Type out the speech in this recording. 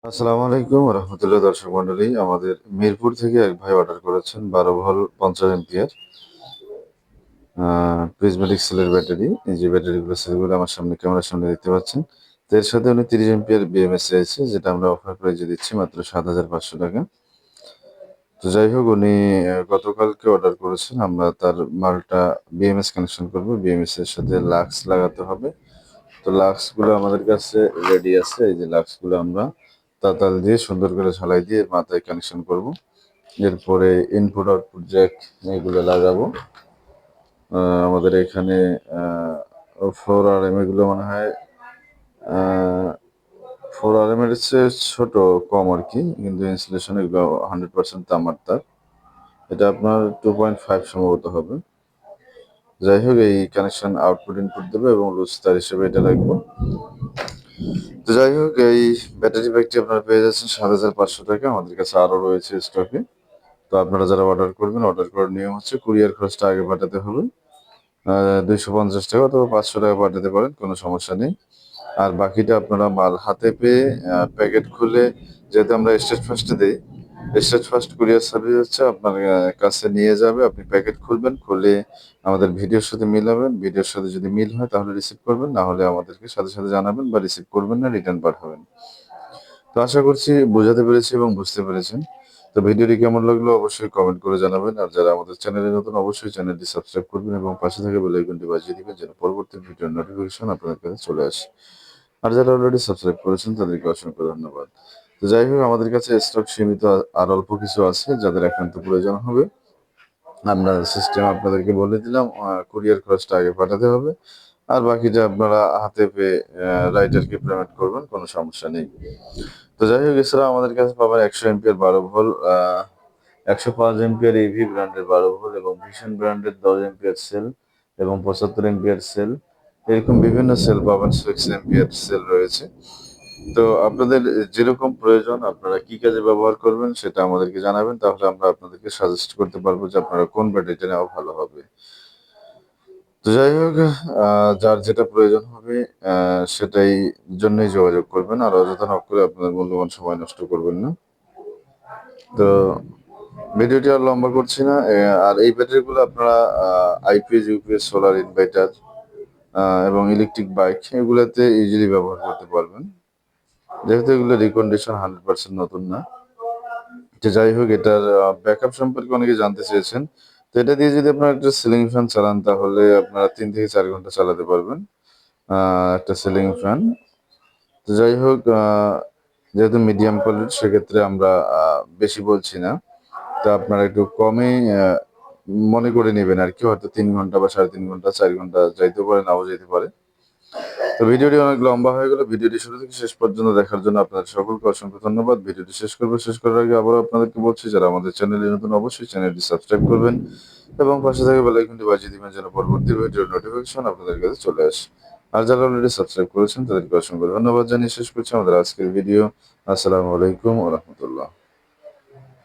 আসসালামু আলাইকুম রহমতুল্লাহ। দর্শক মন্ডলী, আমাদের মিরপুর থেকে এক ভাই অর্ডার করেছেন 12 ভোল্ট 50 এম্পিয়ার প্রিজমেটিক সেলের ব্যাটারি। এই যে ব্যাটারিগুলো সেলগুলো আমার সামনে ক্যামেরার সামনে দেখতে পাচ্ছেন। তো এর সাথে উনি 30 এম্পিয়ার বিএমএস চাইছে, যেটা আমরা অফার প্রাইজে দিচ্ছি মাত্র 7,500 টাকা। তো যাই হোক, উনি গতকালকে অর্ডার করেছেন। আমরা তার মালটা বিএমএস কানেকশন করব। বিএমএস এর সাথে লাক্স লাগাতে হবে। তো লাক্সগুলো আমাদের কাছে রেডি আছে। এই যে লাক্সগুলো আমরা তাতাল দিয়ে সুন্দর করে ঝালাই দিয়ে মাথায় কানেকশন করব। এরপরে ইনপুট আউটপুট জ্যাক এগুলো লাগাবো। আমাদের এখানে 4RM এগুলো মনে হয় 4RM এর চেয়ে ছোট, কম আর কি, কিন্তু ইনস্টলেশন এগুলো 100% তামার তার। এটা আপনার 2.5 সম্ভবত হবে। যাই হোক, এই কানেকশন আউটপুট ইনপুট দেবে এবং লুজ তার হিসেবে এটা রাখবো। তো যাই হোক, এই ব্যাটারি ব্যাগটি আপনারা পেয়ে যাচ্ছেন 7,500 টাকা। আমাদের কাছে আরও রয়েছে স্টকে। তো আপনারা যারা অর্ডার করবেন, অর্ডার করার নিয়ম হচ্ছে কুরিয়ার খরচটা আগে পাঠাতে হবে। 250 টাকা অথবা 500 টাকা পাঠাতে পারেন, কোনো সমস্যা নেই। আর বাকিটা আপনারা মাল হাতে পেয়ে প্যাকেট খুলে, যেহেতু আমরা স্টেট ফার্স্টে দিই, স্টেট ফার্স্ট কুরিয়ার সার্ভিস হচ্ছে আপনার কাছে নিয়ে যাবে। আপনি প্যাকেট খুলবেন, খুলে আমাদের ভিডিওর সাথে মিলাবেন। ভিডিওর সাথে যদি মিল হয় তাহলে রিসিভ করবেন, না হলে আমাদেরকে সাথে সাথে জানাবেন, বা রিসিভ করবেন না, রিটার্ন পাঠাবেন। তো আশা করছি বোঝাতে পেরেছি এবং বুঝতে পেরেছেন। তো ভিডিওটি কেমন লাগলো অবশ্যই কমেন্ট করে জানাবেন। আর যারা আমাদের চ্যানেলে নতুন, অবশ্যই চ্যানেলটি সাবস্ক্রাইব করবেন এবং পাশে থাকা বেল আইকনটি বাজিয়ে দিবেন, যেন পরবর্তী ভিডিওর নোটিফিকেশন আপনাদের কাছে চলে আসে। আর যারা অলরেডি সাবস্ক্রাইব করেছেন তাদেরকে অসংখ্য ধন্যবাদ। তো যাই হোক, আমাদের কাছে স্টক সীমিত আর অল্প কিছু আছে। যাদের একান্ত প্রয়োজন হবে, আমরা সিস্টেম আপনাদেরকে বলে দিলাম। কুরিয়ার খরচটা আগে পাঠাতে হবে, আর বাকিটা আপনারা হাতে পেয়ে রাইটারকে পেমেন্ট করবেন, কোনো সমস্যা নেই। তো যাই হোক, এছাড়া আমাদের কাছে পাবেন 100 এম্পিয়ার 12 ভোল্ট, 105 এম্পিয়ার ইভি ব্র্যান্ডের 12 ভোল্ট এবং ভিশন ব্র্যান্ডের 10 এম্পিয়ার সেল এবং 75 এম্পিয়ার সেল। এরকম বিভিন্ন সেল পাবেন। 6 এম্পিয়ার সেল রয়েছে। তো আপনাদের যেরকম প্রয়োজন, আপনারা কি কাজে ব্যবহার করবেন সেটা আমাদেরকে জানাবেন, তাহলে আমরা আপনাদেরকে সাজেস্ট করতে পারবো যে আপনারা কোন ব্যাটারিটা নেওয়া ভালো হবে। তো যাই হোক, যার যেটা প্রয়োজন হবে সেটাই জন্যই যোগাযোগ করবেন। আর অযথা নক করে আপনাদের মূল্যবান সময় নষ্ট করবেন না। তো ভিডিওটি আর লম্বা করছি না। আর এই ব্যাটারিগুলো আপনারা আইপিএস, ইউপিএস, সোলার ইনভার্টার এবং ইলেকট্রিক বাইক এগুলোতে ইজিলি ব্যবহার করতে পারবেন, যেহেতু এগুলো রিকন্ডিশন 100% নতুন না। তো যাই হোক, এটার ব্যাকআপ সম্পর্কে অনেকে জানতে চেয়েছেন। তো এটা দিয়ে যদি আপনারা একটা সিলিং ফ্যান চালান, তাহলে আপনারা 3 থেকে 4 ঘন্টা চালাতে পারবেন একটা সিলিং ফ্যান। তো যাই হোক, যেহেতু মিডিয়াম কোয়ালিটি, সেক্ষেত্রে আমরা বেশি বলছি না। তো আপনারা একটু কমে মনে করে নেবেন আর কি। হয়তো 3 ঘন্টা বা 3.5 ঘন্টা, 4 ঘন্টা যাইতে পারে, নাও যেতে পারে। তো ভিডিওটি অনেক লম্বা হয়ে গেল। ভিডিওটি শুরু থেকে শেষ পর্যন্ত দেখার জন্য আপনাদের সকলকে অসংখ্য ধন্যবাদ। ভিডিওটি শেষ করবো। শেষ করার আগে আবারও আপনাদেরকে বলছি, যারা আমাদের চ্যানেলে নতুন, অবশ্যই চ্যানেলটি সাবস্ক্রাইব করবেন এবং পাশে থাকা বেল আইকনটি বাজিয়ে দিবেন, যেন পরবর্তী ভিডিওর নোটিফিকেশন আপনাদের কাছে চলে আসে। আর যারা অলরেডি সাবস্ক্রাইব করেছেন তাদেরকে অসংখ্য ধন্যবাদ জানিয়ে শেষ করছি আমাদের আজকের ভিডিও। আসসালামু আলাইকুম ওয়া রাহমাতুল্লাহ।